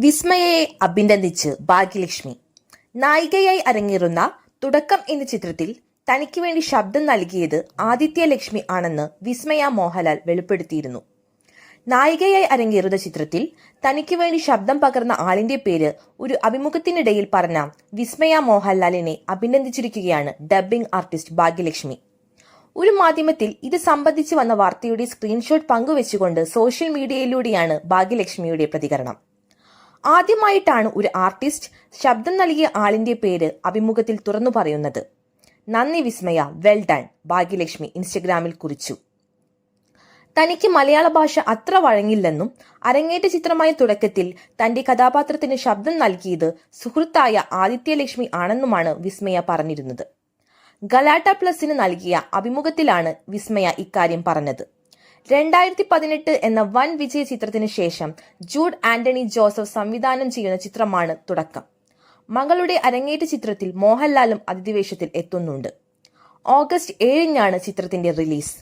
വിസ്മയയെ അഭിനന്ദിച്ച് ഭാഗ്യലക്ഷ്മി. നായികയായി അരങ്ങേറുന്ന തുടക്കം എന്ന ചിത്രത്തിൽ തനിക്ക് വേണ്ടി ശബ്ദം നൽകിയത് ആദിത്യ ലക്ഷ്മി ആണെന്ന് വിസ്മയ മോഹൻലാൽ വെളിപ്പെടുത്തിയിരുന്നു. നായികയായി അരങ്ങേറുന്ന ചിത്രത്തിൽ തനിക്ക് വേണ്ടി ശബ്ദം പകർന്ന ആളിന്റെ പേര് ഒരു അഭിമുഖത്തിനിടയിൽ പറഞ്ഞ വിസ്മയ മോഹൻലാലിനെ അഭിനന്ദിച്ചിരിക്കുകയാണ് ഡബ്ബിംഗ് ആർട്ടിസ്റ്റ് ഭാഗ്യലക്ഷ്മി. ഒരു മാധ്യമത്തിൽ ഇത് സംബന്ധിച്ച് വന്ന വാർത്തയുടെ സ്ക്രീൻഷോട്ട് പങ്കുവെച്ചുകൊണ്ട് സോഷ്യൽ മീഡിയയിലൂടെയാണ് ഭാഗ്യലക്ഷ്മിയുടെ പ്രതികരണം. ആദ്യമായിട്ടാണ് ഒരു ആർട്ടിസ്റ്റ് ശബ്ദം നൽകിയ ആളിന്റെ പേര് അഭിമുഖത്തിൽ തുറന്നു പറയുന്നത്. നന്ദി വിസ്മയ, വെൽ ഡൺ, ഭാഗ്യലക്ഷ്മി ഇൻസ്റ്റഗ്രാമിൽ കുറിച്ചു. തനിക്ക് മലയാള ഭാഷ അത്ര വഴങ്ങില്ലെന്നും അരങ്ങേറ്റ ചിത്രമായ തുടക്കത്തിൽ തന്റെ കഥാപാത്രത്തിന് ശബ്ദം നൽകിയത് സുഹൃത്തായ ആദിത്യ ലക്ഷ്മി ആണെന്നുമാണ് വിസ്മയ പറഞ്ഞിരുന്നത്. ഗലാട്ട പ്ലസിന് നൽകിയ അഭിമുഖത്തിലാണ് വിസ്മയ ഇക്കാര്യം പറഞ്ഞത്. 2018 എന്ന വൻ വിജയ ചിത്രത്തിന് ശേഷം ജൂഡ് ആന്റണി ജോസഫ് സംവിധാനം ചെയ്യുന്ന ചിത്രമാണ് തുടക്കം. മകളുടെ അരങ്ങേറ്റ ചിത്രത്തിൽ മോഹൻലാലും അതിഥിവേഷത്തിൽ എത്തുന്നുണ്ട്. ഓഗസ്റ്റ് 7-നാണ് ചിത്രത്തിന്റെ റിലീസ്.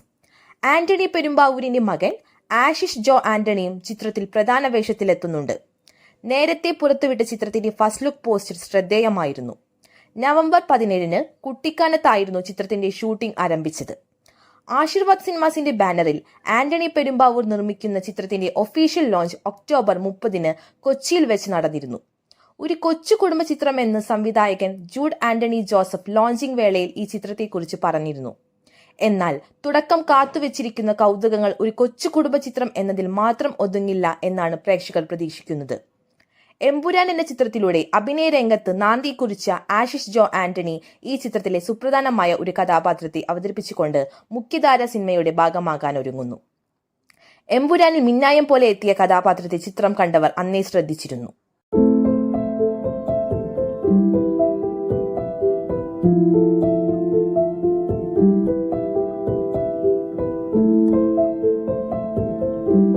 ആന്റണി പെരുമ്പാവൂരിന്റെ മകൻ ആശിഷ് ജോ ആന്റണിയും ചിത്രത്തിൽ പ്രധാന വേഷത്തിലെത്തുന്നുണ്ട്. നേരത്തെ പുറത്തുവിട്ട ചിത്രത്തിന്റെ ഫസ്റ്റ് ലുക്ക് പോസ്റ്റർ ശ്രദ്ധേയമായിരുന്നു. നവംബർ 17-ന് കുട്ടിക്കാനത്തായിരുന്നു ചിത്രത്തിന്റെ ഷൂട്ടിംഗ് ആരംഭിച്ചത്. ആശീർവാദ് സിനിമാസിന്റെ ബാനറിൽ ആന്റണി പെരുമ്പാവൂർ നിർമ്മിക്കുന്ന ചിത്രത്തിന്റെ ഒഫീഷ്യൽ ലോഞ്ച് ഒക്ടോബർ 30-ന് കൊച്ചിയിൽ വെച്ച് നടന്നിരുന്നു. ഒരു കൊച്ചു കുടുംബ ചിത്രം എന്ന് സംവിധായകൻ ജൂഡ് ആന്റണി ജോസഫ് ലോഞ്ചിംഗ് വേളയിൽ ഈ ചിത്രത്തെക്കുറിച്ച് പറഞ്ഞിരുന്നു. എന്നാൽ തുടക്കം കാത്തുവെച്ചിരിക്കുന്ന കൗതുകങ്ങൾ ഒരു കൊച്ചു കുടുംബ ചിത്രം എന്നതിൽ മാത്രം ഒതുങ്ങില്ല എന്നാണ് പ്രേക്ഷകർ പ്രതീക്ഷിക്കുന്നത്. എമ്പുരാൻ എന്ന ചിത്രത്തിലൂടെ അഭിനയ രംഗത്ത് നാന്ദി കുറിച്ച ആശിഷ് ജോ ആന്റണി ഈ ചിത്രത്തിലെ സുപ്രധാനമായ ഒരു കഥാപാത്രത്തെ അവതരിപ്പിച്ചുകൊണ്ട് മുഖ്യധാര സിനിമയുടെ ഭാഗമാകാൻ ഒരുങ്ങുന്നു. എമ്പുരാനിൽ മിന്നായം പോലെ എത്തിയ കഥാപാത്രത്തെ ചിത്രം കണ്ടവർ അന്നേ ശ്രദ്ധിച്ചിരുന്നു.